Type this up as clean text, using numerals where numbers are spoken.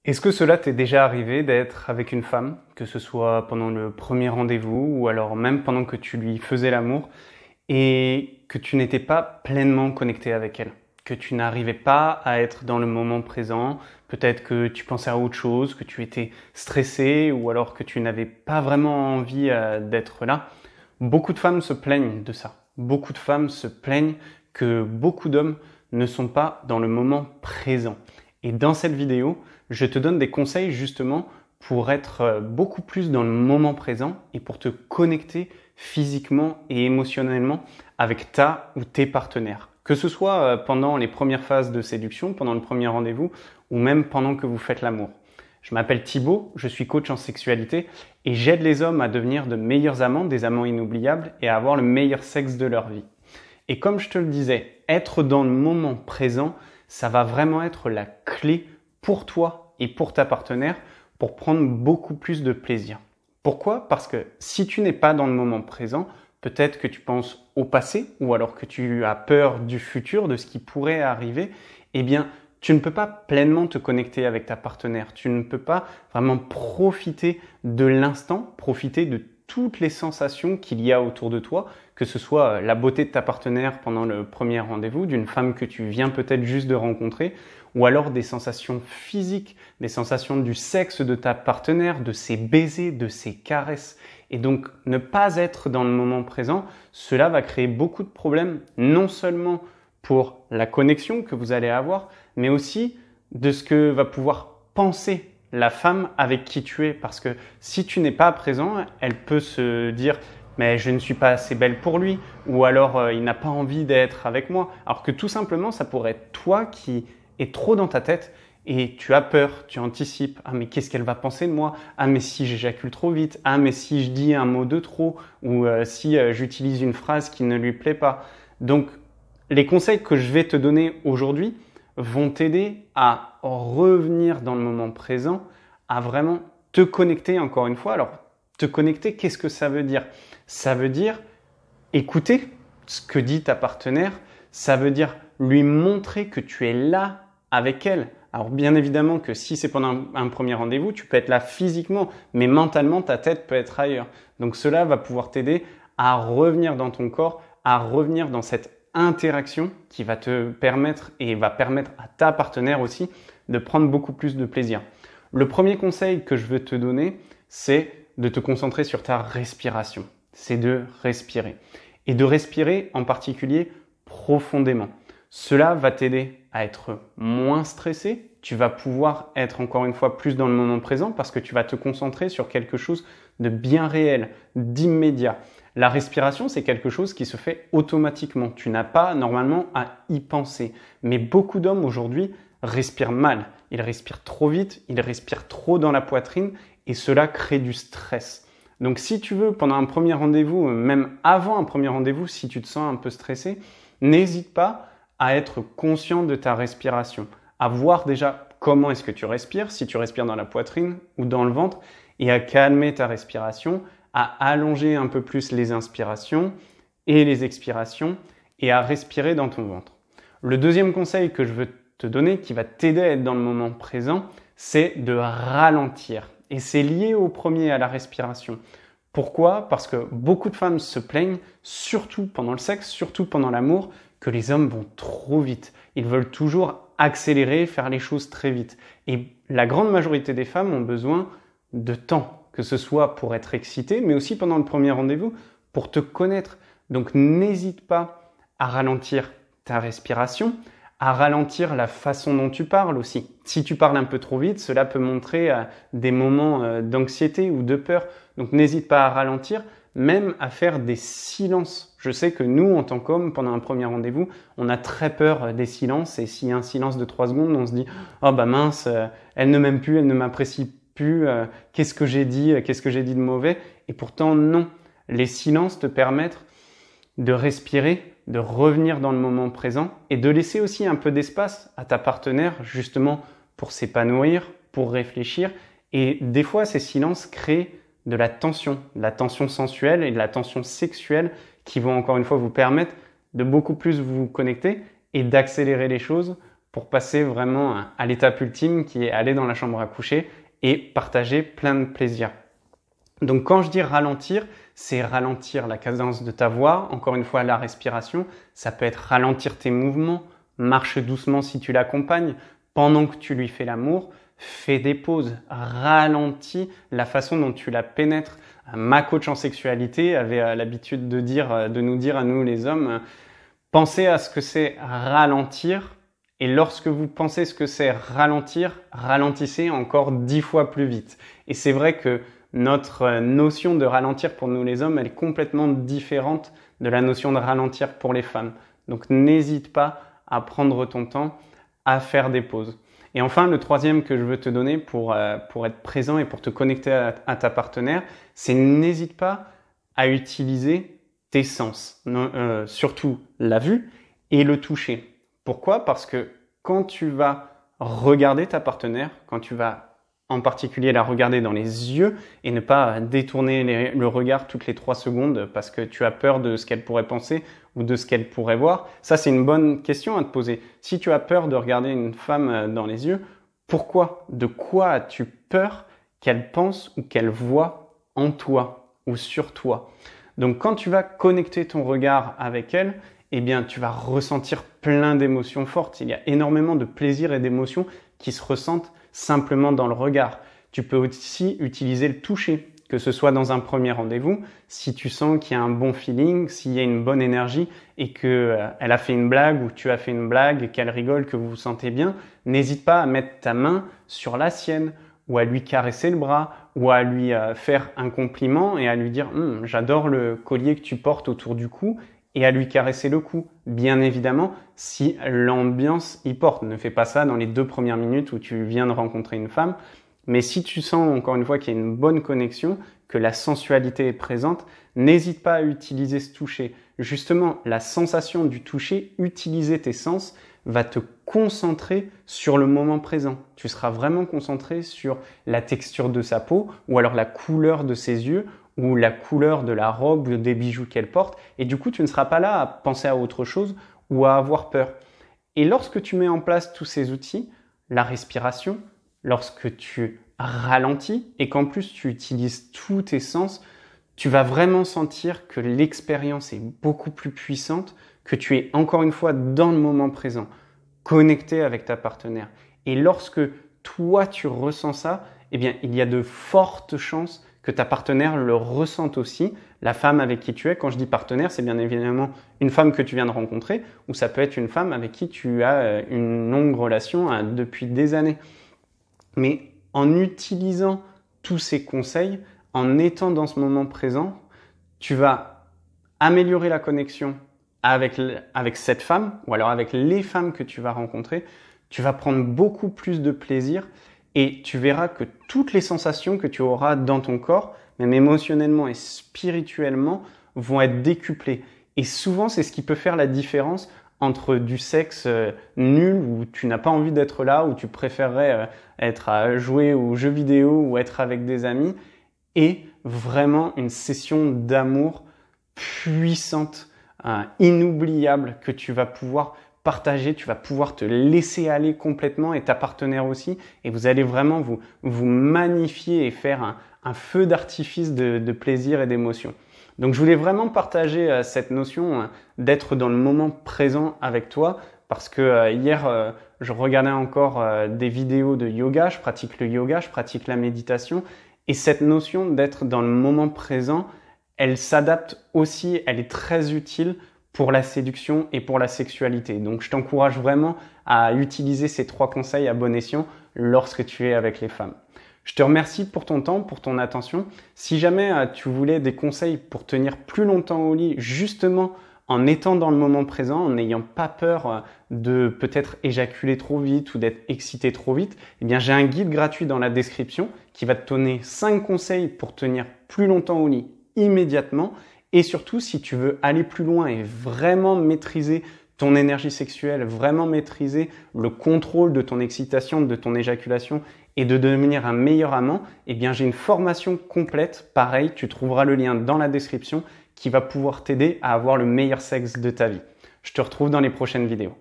Est-ce que cela t'est déjà arrivé d'être avec une femme, que ce soit pendant le premier rendez-vous ou alors même pendant que tu lui faisais l'amour et que tu n'étais pas pleinement connecté avec elle, que tu n'arrivais pas à être dans le moment présent, peut-être que tu pensais à autre chose, que tu étais stressé ou alors que tu n'avais pas vraiment envie d'être là? Beaucoup de femmes se plaignent de ça. Beaucoup de femmes se plaignent que beaucoup d'hommes ne sont pas dans le moment présent. Et dans cette vidéo, je te donne des conseils justement pour être beaucoup plus dans le moment présent et pour te connecter physiquement et émotionnellement avec ta ou tes partenaires. Que ce soit pendant les premières phases de séduction, pendant le premier rendez-vous ou même pendant que vous faites l'amour. Je m'appelle Thibaut, je suis coach en sexualité et j'aide les hommes à devenir de meilleurs amants, des amants inoubliables et à avoir le meilleur sexe de leur vie. Et comme je te le disais, être dans le moment présent, ça va vraiment être la clé pour toi et pour ta partenaire pour prendre beaucoup plus de plaisir. Pourquoi? Parce que si tu n'es pas dans le moment présent, peut-être que tu penses au passé ou alors que tu as peur du futur, de ce qui pourrait arriver, eh bien, tu ne peux pas pleinement te connecter avec ta partenaire. Tu ne peux pas vraiment profiter de l'instant, profiter de toutes les sensations qu'il y a autour de toi, que ce soit la beauté de ta partenaire pendant le premier rendez-vous, d'une femme que tu viens peut-être juste de rencontrer, ou alors des sensations physiques, des sensations du sexe de ta partenaire, de ses baisers, de ses caresses. Et donc, ne pas être dans le moment présent, cela va créer beaucoup de problèmes, non seulement pour la connexion que vous allez avoir, mais aussi de ce que va pouvoir penser la femme avec qui tu es. Parce que si tu n'es pas présent, elle peut se dire « mais je ne suis pas assez belle pour lui » ou alors « il n'a pas envie d'être avec moi ». Alors que tout simplement, ça pourrait être toi qui es trop dans ta tête et tu as peur, tu anticipes « ah mais qu'est-ce qu'elle va penser de moi ? Ah mais si j'éjacule trop vite ? Ah mais si je dis un mot de trop ? Ou si j'utilise une phrase qui ne lui plaît pas ?» Donc, les conseils que je vais te donner aujourd'hui vont t'aider à revenir dans le moment présent, à vraiment te connecter encore une fois. Alors, te connecter, qu'est-ce que ça veut dire? Ça veut dire écouter ce que dit ta partenaire, ça veut dire lui montrer que tu es là avec elle. Alors bien évidemment que si c'est pendant un premier rendez-vous, tu peux être là physiquement, mais mentalement, ta tête peut être ailleurs. Donc cela va pouvoir t'aider à revenir dans ton corps, à revenir dans cette interaction qui va te permettre et va permettre à ta partenaire aussi de prendre beaucoup plus de plaisir. Le premier conseil que je veux te donner, c'est de te concentrer sur ta respiration. C'est de respirer. Et de respirer en particulier profondément. Cela va t'aider à être moins stressé. Tu vas pouvoir être encore une fois plus dans le moment présent parce que tu vas te concentrer sur quelque chose de bien réel, d'immédiat. La respiration, c'est quelque chose qui se fait automatiquement. Tu n'as pas normalement à y penser. Mais beaucoup d'hommes aujourd'hui respirent mal. Ils respirent trop vite, ils respirent trop dans la poitrine et cela crée du stress. Donc si tu veux, pendant un premier rendez-vous, même avant un premier rendez-vous, si tu te sens un peu stressé, n'hésite pas à être conscient de ta respiration, à voir déjà comment est-ce que tu respires, si tu respires dans la poitrine ou dans le ventre, et à calmer ta respiration, à allonger un peu plus les inspirations et les expirations et à respirer dans ton ventre. Le deuxième conseil que je veux te donner qui va t'aider à être dans le moment présent, c'est de ralentir. Et c'est lié au premier, à la respiration. Pourquoi? Parce que beaucoup de femmes se plaignent, surtout pendant le sexe, surtout pendant l'amour, que les hommes vont trop vite. Ils veulent toujours accélérer, faire les choses très vite. Et la grande majorité des femmes ont besoin de temps, que ce soit pour être excitée, mais aussi pendant le premier rendez-vous, pour te connaître. Donc n'hésite pas à ralentir ta respiration, à ralentir la façon dont tu parles aussi. Si tu parles un peu trop vite, cela peut montrer des moments d'anxiété ou de peur. Donc n'hésite pas à ralentir, même à faire des silences. Je sais que nous, en tant qu'hommes, pendant un premier rendez-vous, on a très peur des silences. Et s'il y a un silence de 3 secondes, on se dit « oh bah mince, elle ne m'aime plus, elle ne m'apprécie plus, qu'est-ce que j'ai dit de mauvais ?» Et pourtant non, les silences te permettent de respirer, de revenir dans le moment présent et de laisser aussi un peu d'espace à ta partenaire justement pour s'épanouir, pour réfléchir. Et des fois, ces silences créent de la tension sensuelle et de la tension sexuelle qui vont encore une fois vous permettre de beaucoup plus vous connecter et d'accélérer les choses pour passer vraiment à l'étape ultime qui est aller dans la chambre à coucher et partager plein de plaisir. Donc quand je dis ralentir, c'est ralentir la cadence de ta voix, encore une fois la respiration, ça peut être ralentir tes mouvements, marche doucement si tu l'accompagnes, pendant que tu lui fais l'amour, fais des pauses, ralentis la façon dont tu la pénètres. Ma coach en sexualité avait l'habitude de nous dire à nous les hommes, pensez à ce que c'est ralentir, et lorsque vous pensez ce que c'est ralentir, ralentissez encore 10 fois plus vite. Et c'est vrai que notre notion de ralentir pour nous les hommes, elle est complètement différente de la notion de ralentir pour les femmes. Donc n'hésite pas à prendre ton temps, à faire des pauses. Et enfin, le troisième que je veux te donner pour être présent et pour te connecter à ta partenaire, c'est n'hésite pas à utiliser tes sens, surtout la vue et le toucher. Pourquoi? Parce que quand tu vas regarder ta partenaire, quand tu vas en particulier la regarder dans les yeux et ne pas détourner le regard toutes les 3 secondes parce que tu as peur de ce qu'elle pourrait penser ou de ce qu'elle pourrait voir, ça c'est une bonne question à te poser. Si tu as peur de regarder une femme dans les yeux, pourquoi? De quoi as-tu peur qu'elle pense ou qu'elle voit en toi ou sur toi? Donc quand tu vas connecter ton regard avec elle, eh bien, tu vas ressentir plein d'émotions fortes. Il y a énormément de plaisir et d'émotions qui se ressentent simplement dans le regard. Tu peux aussi utiliser le toucher, que ce soit dans un premier rendez-vous, si tu sens qu'il y a un bon feeling, s'il y a une bonne énergie et qu'elle a fait une blague ou tu as fait une blague, qu'elle rigole, que vous vous sentez bien, n'hésite pas à mettre ta main sur la sienne ou à lui caresser le bras ou à lui faire un compliment et à lui dire « J'adore le collier que tu portes autour du cou » et à lui caresser le cou. Bien évidemment, si l'ambiance y porte. Ne fais pas ça dans les 2 premières minutes où tu viens de rencontrer une femme. Mais si tu sens, encore une fois, qu'il y a une bonne connexion, que la sensualité est présente, n'hésite pas à utiliser ce toucher. Justement, la sensation du toucher, utiliser tes sens, va te concentrer sur le moment présent. Tu seras vraiment concentré sur la texture de sa peau ou alors la couleur de ses yeux ou la couleur de la robe ou des bijoux qu'elle porte. Et du coup, tu ne seras pas là à penser à autre chose ou à avoir peur. Et lorsque tu mets en place tous ces outils, la respiration, lorsque tu ralentis et qu'en plus tu utilises tous tes sens, tu vas vraiment sentir que l'expérience est beaucoup plus puissante, que tu es encore une fois dans le moment présent, connecté avec ta partenaire. Et lorsque toi tu ressens ça, eh bien, il y a de fortes chances que ta partenaire le ressente aussi, la femme avec qui tu es. Quand je dis partenaire, c'est bien évidemment une femme que tu viens de rencontrer ou ça peut être une femme avec qui tu as une longue relation depuis des années. Mais en utilisant tous ces conseils, en étant dans ce moment présent, tu vas améliorer la connexion avec cette femme ou alors avec les femmes que tu vas rencontrer. Tu vas prendre beaucoup plus de plaisir et tu verras que toutes les sensations que tu auras dans ton corps, même émotionnellement et spirituellement, vont être décuplées. Et souvent, c'est ce qui peut faire la différence entre du sexe nul où tu n'as pas envie d'être là, où tu préférerais être à jouer aux jeux vidéo ou être avec des amis, et vraiment une session d'amour puissante, inoubliable que tu vas pouvoir partager, tu vas pouvoir te laisser aller complètement et ta partenaire aussi, et vous allez vraiment vous magnifier et faire un feu d'artifice de plaisir et d'émotion. Donc je voulais vraiment partager cette notion d'être dans le moment présent avec toi parce que hier je regardais encore des vidéos de yoga, je pratique le yoga, je pratique la méditation et cette notion d'être dans le moment présent, elle s'adapte aussi, elle est très utile pour la séduction et pour la sexualité. Donc je t'encourage vraiment à utiliser ces 3 conseils à bon escient lorsque tu es avec les femmes. Je te remercie pour ton temps, pour ton attention. Si jamais tu voulais des conseils pour tenir plus longtemps au lit, justement en étant dans le moment présent, en n'ayant pas peur de peut-être éjaculer trop vite ou d'être excité trop vite, eh bien j'ai un guide gratuit dans la description qui va te donner 5 conseils pour tenir plus longtemps au lit immédiatement. Et surtout, si tu veux aller plus loin et vraiment maîtriser ton énergie sexuelle, vraiment maîtriser le contrôle de ton excitation, de ton éjaculation et de devenir un meilleur amant, eh bien j'ai une formation complète, pareil, tu trouveras le lien dans la description qui va pouvoir t'aider à avoir le meilleur sexe de ta vie. Je te retrouve dans les prochaines vidéos.